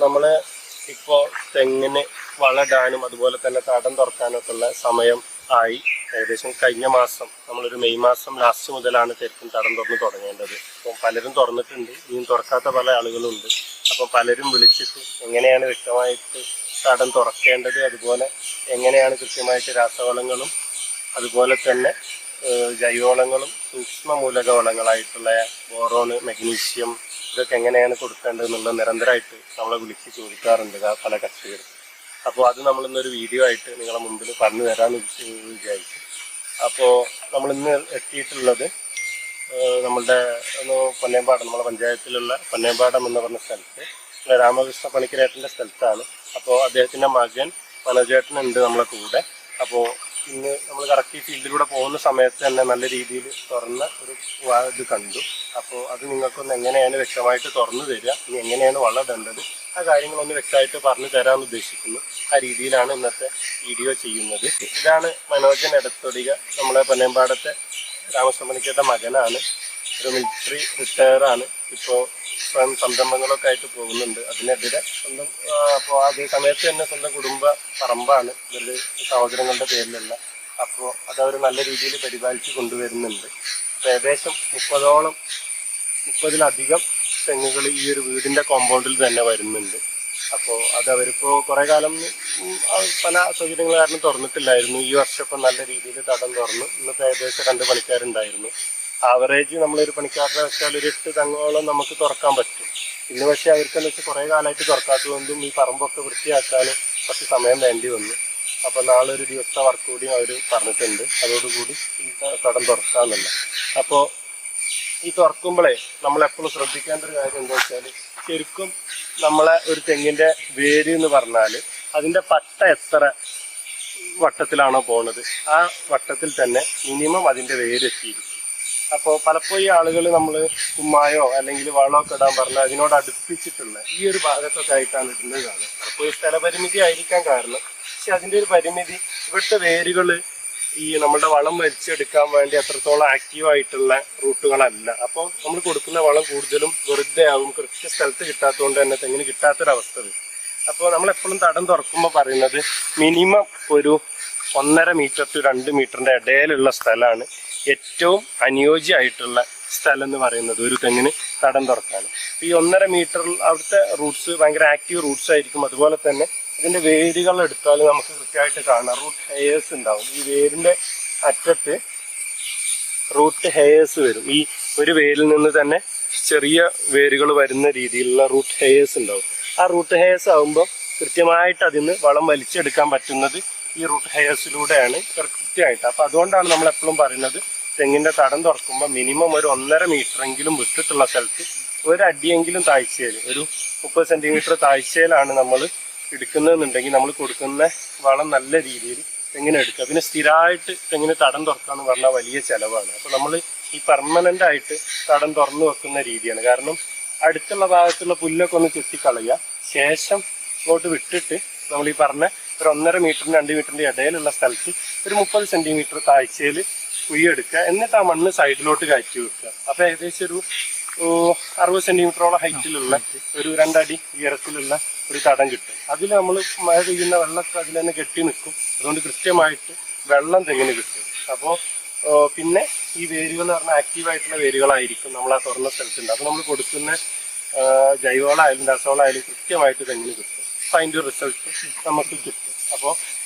നമ്മൾ ഇപ്പോൾ തെങ്ങിന് വളമിടാനും അതുപോലെ തന്നെ തടം തുറക്കാനൊക്കെ ഉള്ള സമയം ആയി. ഏകദേശം കഴിഞ്ഞ മാസം നമ്മളൊരു മെയ് മാസം ലാസ്റ്റ് മുതലാണ് ശരിക്കും തടം തുറന്ന് തുടങ്ങേണ്ടത്. അപ്പം പലരും തുറന്നിട്ടുണ്ട്, ഇനിയും തുറക്കാത്ത പല ആളുകളുണ്ട്. അപ്പം പലരും വിളിച്ചിട്ട് എങ്ങനെയാണ് വ്യക്തമായിട്ട് തടം തുറക്കേണ്ടത്, അതുപോലെ എങ്ങനെയാണ് കൃത്യമായിട്ട് രാസവളങ്ങളും അതുപോലെ തന്നെ ജൈവവളങ്ങളും സൂക്ഷ്മ മൂലക വളങ്ങളായിട്ടുള്ള ബോറോണ്, മഗ്നീഷ്യം ഇതൊക്കെ എങ്ങനെയാണ് കൊടുക്കേണ്ടത് എന്നുള്ളത് നിരന്തരമായിട്ട് നമ്മളെ വിളിച്ച് ചോദിക്കാറുണ്ട് പല കർഷകരും. അപ്പോൾ അത് നമ്മളിന്നൊരു വീഡിയോ ആയിട്ട് നിങ്ങളെ മുമ്പിൽ പറഞ്ഞു തരാമെന്ന് വിചാരിച്ചു. അപ്പോൾ നമ്മളിന്ന് എത്തിയിട്ടുള്ളത് നമ്മളുടെ പൊന്നേമ്പാടം, നമ്മുടെ പഞ്ചായത്തിലുള്ള പൊന്നേമ്പാടം എന്ന് പറഞ്ഞ സ്ഥലത്ത് രാമകൃഷ്ണ പണിക്കരേട്ടൻ്റെ സ്ഥലത്താണ്. അപ്പോൾ അദ്ദേഹത്തിൻ്റെ മകൻ മനോജേട്ടനുണ്ട് നമ്മളെ കൂടെ. അപ്പോൾ ഇന്ന് നമ്മൾ കറക്റ്റ് ഈ ഫീൽഡിലൂടെ പോകുന്ന സമയത്ത് തന്നെ നല്ല രീതിയിൽ തുറന്ന ഒരു ഇത് കണ്ടു. അപ്പോൾ അത് നിങ്ങൾക്കൊന്ന് എങ്ങനെയാണ് വ്യക്തമായിട്ട് തുറന്നു തരിക, ഇനി എങ്ങനെയാണ് വളമിടേണ്ടത്, ആ കാര്യങ്ങളൊന്ന് വ്യക്തമായിട്ട് പറഞ്ഞു തരാമെന്ന് ഉദ്ദേശിക്കുന്നു. ആ രീതിയിലാണ് ഇന്നത്തെ വീഡിയോ ചെയ്യുന്നത്. ഇതാണ് മനോജൻ എടത്തൊടിക, നമ്മളെ പൊന്നേമ്പാടത്തെ രാമകൃഷ്ണ മകനാണ്. ഒരു മിലിറ്ററി റിട്ടയറാണ്. ഇപ്പോൾ സംരംഭങ്ങളൊക്കെ ആയിട്ട് പോകുന്നുണ്ട്. അതിനെതിരെ സ്വന്തം അപ്പോൾ അതേ സമയത്ത് തന്നെ സ്വന്തം കുടുംബ പറമ്പാണ് ഇവരുടെ സഹോദരങ്ങളുടെ പേരിലുള്ള. അപ്പോൾ അതവർ നല്ല രീതിയിൽ പരിപാലിച്ച് കൊണ്ടുവരുന്നുണ്ട്. അപ്പോൾ ഏകദേശം 30-ലധികം തെങ്ങുകൾ ഈ ഒരു വീടിൻ്റെ കോമ്പൗണ്ടിൽ തന്നെ വരുന്നുണ്ട്. അപ്പോൾ അതവരിപ്പോൾ കുറേ കാലം പല സൗകര്യങ്ങൾ കാരണം തുറന്നിട്ടില്ലായിരുന്നു. ഈ വർഷം ഇപ്പം നല്ല രീതിയിൽ തടം തുറന്നു. ഇന്നിപ്പോൾ ഏകദേശം 2 പണിക്കാരുണ്ടായിരുന്നു. ആവറേജ് നമ്മളൊരു പണിക്കാരനെ വെച്ചാൽ ഒരു 8 തെങ്ങോളം നമുക്ക് തുറക്കാൻ പറ്റും. ഇന്ന് പക്ഷേ അവർക്കെന്ന് വെച്ചാൽ കുറേ കാലമായിട്ട് തുറക്കാത്തതുകൊണ്ടും ഈ പറമ്പൊക്കെ വൃത്തിയാക്കാൻ കുറച്ച് സമയം വേണ്ടി വന്നു. അപ്പോൾ നാളെ ഒരു ദിവസത്തെ വർക്ക് കൂടി അവർ പറഞ്ഞിട്ടുണ്ട്. അതോടുകൂടി ഈ തടം തുറക്കാമെന്നല്ല. അപ്പോൾ ഈ തുറക്കുമ്പോഴേ നമ്മളെപ്പോഴും ശ്രദ്ധിക്കേണ്ട ഒരു കാര്യം എന്താ വെച്ചാൽ, ശരിക്കും നമ്മളെ ഒരു തെങ്ങിൻ്റെ വേര് എന്ന് പറഞ്ഞാൽ അതിൻ്റെ പട്ട എത്ര വട്ടത്തിലാണോ പോണത് ആ വട്ടത്തിൽ തന്നെ മിനിമം അതിൻ്റെ വേര് എത്തിയിരിക്കും. അപ്പോൾ പലപ്പോഴും ആളുകൾ നമ്മൾ കുമ്മായോ അല്ലെങ്കിൽ വളമൊക്കെ ഇടാൻ പറഞ്ഞാൽ അതിനോട് അടുപ്പിച്ചിട്ടുള്ള ഈ ഒരു ഭാഗത്തൊക്കെ ആയിട്ടാണ് ഇടുന്നത് കാണുന്നത്. പലപ്പോഴും സ്ഥലപരിമിതി ആയിരിക്കാൻ കാരണം. പക്ഷെ അതിൻ്റെ ഒരു പരിമിതി, ഇവിടുത്തെ വേരുകൾ ഈ നമ്മുടെ വളം വലിച്ചെടുക്കാൻ വേണ്ടി അത്രത്തോളം ആക്റ്റീവായിട്ടുള്ള റൂട്ടുകളല്ല. അപ്പോൾ നമ്മൾ കൊടുക്കുന്ന വളം കൂടുതലും വെറുതെ ആവും, കൃത്യ സ്ഥലത്ത് കിട്ടാത്തതുകൊണ്ട് തന്നെ തെങ്ങിന് കിട്ടാത്തൊരവസ്ഥ വരും. അപ്പോൾ നമ്മളെപ്പോഴും തടം തുറക്കുമ്പോൾ പറയുന്നത് മിനിമം ഒരു 1.5 മീറ്റർ to 2 മീറ്ററിൻ്റെ ഇടയിലുള്ള സ്ഥലമാണ് ഏറ്റവും അനുയോജ്യമായിട്ടുള്ള സ്ഥലം എന്ന് പറയുന്നത് ഒരു തെങ്ങിന് തടം തുറക്കാൻ. ഈ 1.5 മീറ്ററിൽ അവിടുത്തെ റൂട്ട്സ് ഭയങ്കര ആക്റ്റീവ് റൂട്ട്സ് ആയിരിക്കും. അതുപോലെ തന്നെ ഇതിൻ്റെ വേരുകൾ എടുത്താൽ നമുക്ക് കൃത്യമായിട്ട് കാണാം റൂട്ട് ഹെയേഴ്സ് ഉണ്ടാവും. ഈ വേരിൻ്റെ അറ്റത്ത് റൂട്ട് ഹെയേഴ്സ് വരും. ഈ ഒരു വേരിൽ നിന്ന് തന്നെ ചെറിയ വേരുകൾ വരുന്ന രീതിയിലുള്ള റൂട്ട് ഹെയേഴ്സ് ഉണ്ടാവും. ആ റൂട്ട് ഹെയേഴ്സ് ആകുമ്പോൾ കൃത്യമായിട്ട് അതിന് വളം വലിച്ചെടുക്കാൻ പറ്റുന്നത് ഈ റൂട്ട് ഹെയേഴ്സിലൂടെയാണ് കൃത്യമായിട്ട്. അപ്പോൾ അതുകൊണ്ടാണ് നമ്മളെപ്പോഴും പറയുന്നത് തെങ്ങിൻ്റെ തടം തുറക്കുമ്പോൾ മിനിമം ഒരു 1.5 മീറ്ററെങ്കിലും വിട്ടിട്ടുള്ള സ്ഥലത്ത് ഒരടിയെങ്കിലും താഴ്ചയിൽ, ഒരു 30 സെൻറ്റിമീറ്റർ താഴ്ചയിലാണ് നമ്മൾ എടുക്കുന്നതെന്നുണ്ടെങ്കിൽ നമ്മൾ കൊടുക്കുന്ന വളം നല്ല രീതിയിൽ തെങ്ങിന് എടുക്കുക. പിന്നെ സ്ഥിരമായിട്ട് തെങ്ങിന് തടം തുറക്കാന്ന് പറഞ്ഞാൽ വലിയ ചിലവാണ്. അപ്പോൾ നമ്മൾ ഈ പെർമനൻ്റ് ആയിട്ട് തടം തുറന്നു വെക്കുന്ന രീതിയാണ്. കാരണം അടുത്തുള്ള ഭാഗത്തുള്ള പുല്ലൊക്കെ ഒന്ന് ചെത്തിക്കളയുക, ശേഷം ഇങ്ങോട്ട് വിട്ടിട്ട് നമ്മൾ ഈ പറഞ്ഞ ഒരു 1.5 മീറ്ററിന് 2 മീറ്ററിൻ്റെ ഇടയിലുള്ള സ്ഥലത്ത് ഒരു 30 സെൻറ്റിമീറ്റർ താഴ്ചയിൽ കുഴിയെടുക്കുക. എന്നിട്ട് ആ മണ്ണ് സൈഡിലോട്ട് കയറ്റി വെക്കുക. അപ്പോൾ ഏകദേശം ഒരു 60 സെൻറ്റിമീറ്ററോളം ഹൈറ്റിലുള്ള ഒരു 2 അടി ഉയരത്തിലുള്ള ഒരു തടം കിട്ടും. അതിൽ നമ്മൾ മഴ പെയ്യുന്ന വെള്ളമൊക്കെ അതിൽ തന്നെ കെട്ടി നിൽക്കും. അതുകൊണ്ട് കൃത്യമായിട്ട് വെള്ളം തെങ്ങിന് കിട്ടും. അപ്പോൾ പിന്നെ ഈ വേരുകൾ എന്ന് പറഞ്ഞാൽ ആക്റ്റീവായിട്ടുള്ള വേരുകളായിരിക്കും നമ്മൾ ആ തുറന്ന സ്ഥലത്തുണ്ട്. അപ്പോൾ നമ്മൾ കൊടുക്കുന്ന ജൈവവളമായാലും രാസവളമായാലും കൃത്യമായിട്ട് തെങ്ങിന് കിട്ടും. അപ്പോൾ അതിൻ്റെ റിസൾട്ട് നമുക്ക് കിട്ടും. അപ്പോൾ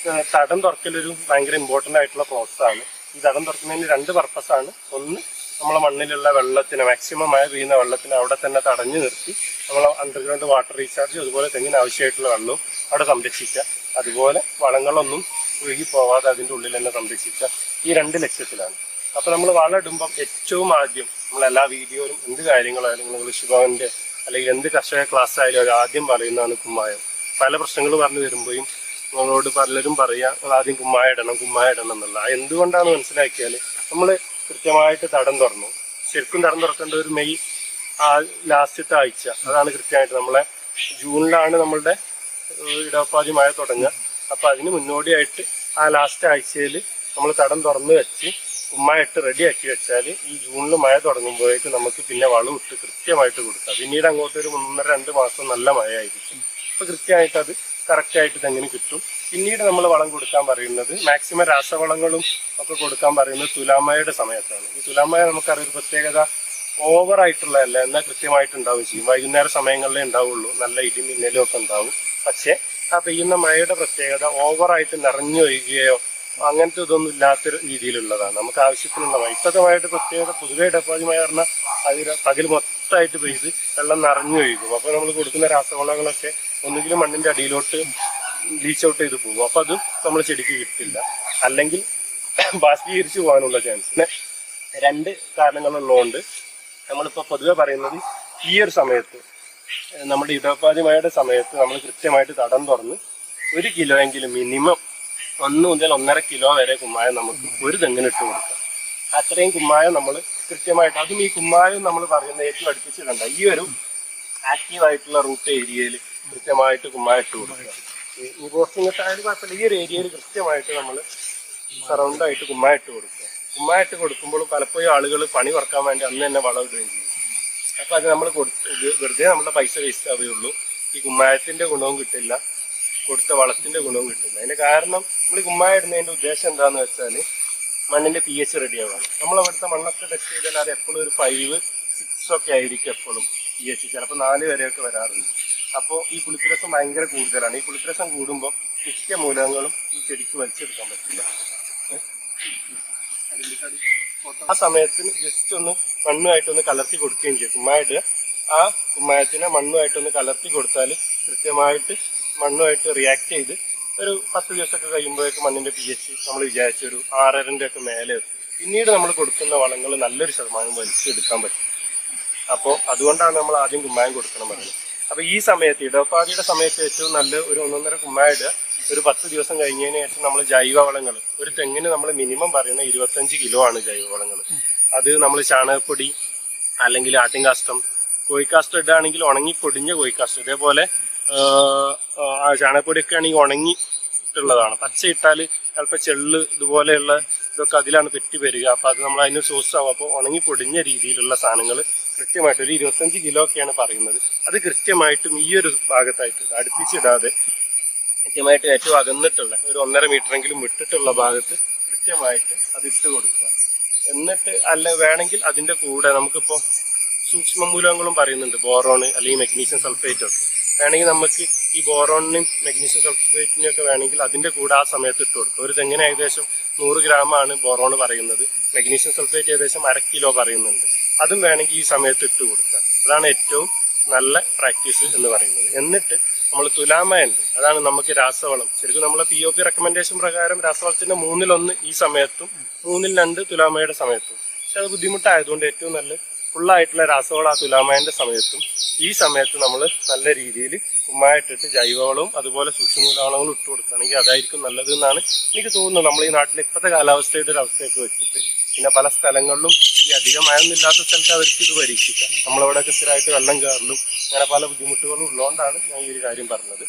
തടം തുറക്കലൊരു ഭയങ്കര ഇമ്പോർട്ടൻ്റ് ആയിട്ടുള്ള പ്രോസസ്സാണ്. ഈ തടം തുറക്കുന്നതിന് 2 പർപ്പസാണ്. ഒന്ന്, നമ്മളെ മണ്ണിലുള്ള വെള്ളത്തിന്, മാക്സിമം മഴ പെയ്യുന്ന വെള്ളത്തിന് അവിടെ തന്നെ തടഞ്ഞു നിർത്തി നമ്മൾ അണ്ടർഗ്രൗണ്ട് വാട്ടർ റീചാർജ്, അതുപോലെ തെങ്ങിന് ആവശ്യമായിട്ടുള്ള വെള്ളവും അവിടെ സംരക്ഷിക്കുക. അതുപോലെ വളങ്ങളൊന്നും ഒഴുകി പോവാതെ അതിൻ്റെ ഉള്ളിൽ തന്നെ സംരക്ഷിക്കുക. ഈ 2 ലക്ഷ്യത്തിലാണ്. അപ്പോൾ നമ്മൾ വളം ഇടുമ്പം ഏറ്റവും ആദ്യം നമ്മളെല്ലാ വീഡിയോയിലും എന്ത് കാര്യങ്ങളായാലും നിങ്ങൾ കൃഷിഭവൻ്റെ അല്ലെങ്കിൽ എന്ത് കർഷക ക്ലാസ് ആയാലും അത് ആദ്യം പറയുന്നതാണ് കുമ്മായം. പല പ്രശ്നങ്ങൾ പറഞ്ഞു വരുമ്പോഴും നമ്മളോട് പലരും പറയാം ആദ്യം കുമ്മായ ഇടണം എന്നുള്ള. എന്തുകൊണ്ടാണ് മനസ്സിലാക്കിയാൽ നമ്മൾ കൃത്യമായിട്ട് തടം തുറന്നു. ശരിക്കും തടം തുറക്കേണ്ട ഒരു മെയ് ലാസ്റ്റത്തെ ആഴ്ച, അതാണ് കൃത്യമായിട്ട്. നമ്മളെ ജൂണിലാണ് നമ്മളുടെ ഇടവപ്പാതി മഴ തുടങ്ങുക. അപ്പോൾ അതിന് മുന്നോടിയായിട്ട് ആ ലാസ്റ്റ് ആഴ്ചയിൽ നമ്മൾ തടം തുറന്ന് വെച്ച് കുമ്മായിട്ട് റെഡിയാക്കി വെച്ചാൽ ഈ ജൂണിൽ മഴ തുടങ്ങുമ്പോഴേക്ക് നമുക്ക് പിന്നെ വളം ഇട്ട് കൃത്യമായിട്ട് കൊടുക്കാം. പിന്നീട് അങ്ങോട്ട് ഒരു 1.5-2 മാസം നല്ല മഴയായിരിക്കും. അപ്പോൾ കൃത്യമായിട്ട് അത് കറക്റ്റായിട്ട് തെങ്ങിന് കിട്ടും. പിന്നീട് നമ്മൾ വളം കൊടുക്കാൻ പറയുന്നത് മാക്സിമം രാസവളങ്ങളും ഒക്കെ കൊടുക്കാൻ പറയുന്നത് തുലാമഴയുടെ സമയത്താണ്. ഈ തുലാമഴ നമുക്കറിയൊരു പ്രത്യേകത ഓവറായിട്ടുള്ളതല്ല, എന്നാൽ കൃത്യമായിട്ട് ഉണ്ടാവുകയും ചെയ്യും. വൈകുന്നേര സമയങ്ങളിലേ ഉണ്ടാവുള്ളൂ, നല്ല ഇടിമിന്നലും ഒക്കെ ഉണ്ടാവും. പക്ഷേ ആ പെയ്യുന്ന മഴയുടെ പ്രത്യേകത ഓവറായിട്ട് നിറഞ്ഞൊഴുകുകയോ അങ്ങനത്തെ ഇതൊന്നും ഇല്ലാത്ത രീതിയിലുള്ളതാണ്. നമുക്ക് ആവശ്യത്തിനുള്ള മഴ. ഇപ്പോഴത്തെ മഴയുടെ പ്രത്യേകത പൊതുവെ ഇടപ്പാതി മഴ പറഞ്ഞാൽ അതിൽ പകൽ മൊത്തമായിട്ട് പെയ്ത് വെള്ളം നിറഞ്ഞൊഴുകും. അപ്പോൾ നമ്മൾ കൊടുക്കുന്ന രാസവളങ്ങളൊക്കെ ഒന്നുകിലും മണ്ണിന്റെ അടിയിലോട്ട് ലീച്ച് ഔട്ട് ചെയ്ത് പോകും. അപ്പോൾ അത് നമ്മൾ ചെടിക്ക് കിട്ടില്ല, അല്ലെങ്കിൽ ബാഷ്പീകരിച്ച് പോകാനുള്ള ചാൻസ്. പിന്നെ 2 കാരണങ്ങളുള്ളതുകൊണ്ട് നമ്മളിപ്പോൾ പൊതുവെ പറയുന്നത് ഈ ഒരു സമയത്ത് നമ്മുടെ ഇടവപ്പാതി മഴയുടെ സമയത്ത് നമ്മൾ കൃത്യമായിട്ട് തടം തുറന്ന് 1 കിലോ എങ്കിലും മിനിമം 1 മുതൽ 1.5 കിലോ വരെ കുമ്മായം നമുക്ക് ഒരു തെങ്ങിന് ഇട്ട് കൊടുക്കാം. അത്രയും കുമ്മായം നമ്മൾ കൃത്യമായിട്ട്, അതും ഈ കുമ്മായം നമ്മൾ പറയുന്ന ഏറ്റവും അടുപ്പിച്ചിടണ്ട, ഈ ഒരു ആക്റ്റീവായിട്ടുള്ള റൂട്ട് ഏരിയയിൽ കൃത്യമായിട്ട് കുമ്മായം ഇട്ട് കൊടുക്കുക. ഈ പോസ്റ്റിങ്ങൊക്കെ ആയാലും കുഴപ്പമില്ല, ഈ ഒരു ഏരിയയിൽ കൃത്യമായിട്ട് നമ്മൾ സറൗണ്ടായിട്ട് കുമ്മായം ഇട്ട് കൊടുക്കുക. കുമ്മായം ഇട്ട് കൊടുക്കുമ്പോൾ പലപ്പോഴും ആളുകൾ പണി കുറക്കാൻ വേണ്ടി അന്ന് തന്നെ വളം ഇടുകയും ചെയ്യും. അപ്പം അത് നമ്മൾ വെറുതെ നമ്മുടെ പൈസ വേസ്റ്റ് ആവുകയുള്ളൂ. ഈ കുമ്മായത്തിൻ്റെ ഗുണവും കിട്ടില്ല, കൊടുത്ത വളത്തിൻ്റെ ഗുണവും കിട്ടില്ല. അതിന് കാരണം നമ്മൾ കുമ്മായം ഇടുന്നതിൻ്റെ ഉദ്ദേശം എന്താണെന്ന് വെച്ചാൽ മണ്ണിൻ്റെ pH റെഡി ആവുകയാണ്. നമ്മളവിടുത്തെ മണ്ണൊക്കെ ടെസ്റ്റ് ചെയ്താൽ അത് എപ്പോഴും ഒരു 5, 6 ഒക്കെ ആയിരിക്കും എപ്പോഴും pH, ചിലപ്പോൾ 4 വരെയൊക്കെ വരാറുണ്ട്. അപ്പോൾ ഈ പുളിപ്പിരസം ഭയങ്കര കൂടുതലാണ്. ഈ പുളിപ്പിരസം കൂടുമ്പോൾ മിക്ക മൂലകങ്ങളും ഈ ചെടിക്ക് വലിച്ചെടുക്കാൻ പറ്റില്ല. ആ സമയത്തിന് ജസ്റ്റ് ഒന്ന് മണ്ണുമായിട്ടൊന്ന് കലർത്തി കൊടുക്കുകയും ചെയ്യും. കുമ്മായിട്ട് ആ കുമ്മായത്തിനെ മണ്ണുമായിട്ടൊന്ന് കലർത്തി കൊടുത്താൽ കൃത്യമായിട്ട് മണ്ണുമായിട്ട് റിയാക്ട് ചെയ്ത് ഒരു 10 ദിവസമൊക്കെ കഴിയുമ്പോഴേക്കും മണ്ണിന്റെ pH നമ്മൾ വിചാരിച്ച ഒരു 6.5 ഒക്കെ മേലെ എത്തും. പിന്നീട് നമ്മൾ കൊടുക്കുന്ന വളങ്ങൾ നല്ലൊരു ശതമാനം വലിച്ചെടുക്കാൻ പറ്റും. അപ്പോൾ അതുകൊണ്ടാണ് നമ്മൾ ആദ്യം കുമ്മായം കൊടുക്കണം പറയുന്നത്. അപ്പോൾ ഈ സമയത്ത് ഇടവപ്പാതിയുടെ സമയത്ത് ഏറ്റവും നല്ല ഒരു 1.5 കുമ്മായം ഇടുക. ഒരു 10 ദിവസം കഴിഞ്ഞതിന് ശേഷം നമ്മൾ ജൈവവളങ്ങൾ, ഒരു തെങ്ങിന് നമ്മൾ മിനിമം പറയുന്ന 25 കിലോ ആണ് ജൈവവളങ്ങൾ. അത് നമ്മൾ ചാണകപ്പൊടി അല്ലെങ്കിൽ ആട്ടിൻകാഷ്ടം, കോഴിക്കാഷ്ടം ഇടുകയാണെങ്കിൽ ഉണങ്ങി പൊടിഞ്ഞ കോഴിക്കാഷ്ടം, ഇതേപോലെ ചാണകപ്പൊടിയൊക്കെ ആണെങ്കിൽ ഉണങ്ങിയിട്ടുള്ളതാണ്. പച്ച ഇട്ടാൽ ചിലപ്പോൾ ചെള്ള് ഇതുപോലെയുള്ള ഇതൊക്കെ അതിലാണ് പെറ്റി വരിക. അപ്പോൾ അത് നമ്മൾ അതിന് സോഴ്സ് ആവും. അപ്പോൾ ഉണങ്ങി പൊടിഞ്ഞ രീതിയിലുള്ള സാധനങ്ങൾ കൃത്യമായിട്ട് ഒരു 25 കിലോ ഒക്കെയാണ് പറയുന്നത്. അത് കൃത്യമായിട്ടും ഈ ഒരു ഭാഗത്തായിട്ട് അടുപ്പിച്ചിടാതെ കൃത്യമായിട്ട് ഏറ്റവും അകന്നിട്ടുള്ള ഒരു 1.5 മീറ്ററെങ്കിലും വിട്ടിട്ടുള്ള ഭാഗത്ത് കൃത്യമായിട്ട് അത് ഇട്ട് കൊടുക്കുക. എന്നിട്ട് വേണമെങ്കിൽ അതിൻ്റെ കൂടെ നമുക്കിപ്പോൾ സൂക്ഷ്മ മൂലകങ്ങളും പറയുന്നുണ്ട്, ബോറോൺ അല്ലെങ്കിൽ മെഗ്നീഷ്യം സൾഫേറ്റ് ഒക്കെ. വേണമെങ്കിൽ നമുക്ക് ഈ ബോറോണിനും മെഗ്നീഷ്യം സൾഫേറ്റിനും ഒക്കെ വേണമെങ്കിൽ അതിൻ്റെ കൂടെ ആ സമയത്ത് ഇട്ട് കൊടുക്കുക. ഒരു തെങ്ങിന് ഏകദേശം 100 ഗ്രാമാണ് ബോറോൺ പറയുന്നത്, മെഗ്നീഷ്യം സൾഫേറ്റ് ഏകദേശം 1/2 കിലോ പറയുന്നുണ്ട്. അതും വേണമെങ്കിൽ ഈ സമയത്ത് ഇട്ട് കൊടുക്കുക. അതാണ് ഏറ്റവും നല്ല പ്രാക്ടീസ് എന്ന് പറയുന്നത്. എന്നിട്ട് നമ്മൾ തുലാമയുണ്ട്, അതാണ് നമുക്ക് രാസവളം. ശരിക്കും നമ്മളെ POP റെക്കമെൻഡേഷൻ പ്രകാരം രാസവളത്തിന്റെ 1/3 ഈ സമയത്തും 2/3 തുലാമയുടെ സമയത്തും. പക്ഷെ അത് ബുദ്ധിമുട്ടായതുകൊണ്ട് ഏറ്റവും നല്ല ഫുള്ളായിട്ടുള്ള രാസവളം ആ തുലാമയന്റെ സമയത്തും ഈ സമയത്ത് നമ്മൾ നല്ല രീതിയിൽ കുമ്മായിട്ടിട്ട് ജൈവവളവും അതുപോലെ സൂക്ഷ്മമൂലവളങ്ങളും ഇട്ട് കൊടുക്കുകയാണെങ്കിൽ അതായിരിക്കും നല്ലത് എന്നാണ് എനിക്ക് തോന്നുന്നത്. നമ്മൾ ഈ നാട്ടിലെ ഇപ്പോഴത്തെ കാലാവസ്ഥയുടെ ഒരു അവസ്ഥയൊക്കെ വെച്ചിട്ട്, പിന്നെ പല സ്ഥലങ്ങളിലും ഈ അധികം മഴയൊന്നുമില്ലാത്ത സ്ഥലത്ത് അവർക്ക് ഇത് പരീക്ഷിക്കാം. നമ്മളവിടെയൊക്കെ സ്ഥിരമായിട്ട് വെള്ളം കയറലും അങ്ങനെ പല ബുദ്ധിമുട്ടുകളും ഉള്ളതുകൊണ്ടാണ് ഞാൻ ഈ ഒരു കാര്യം പറഞ്ഞത്.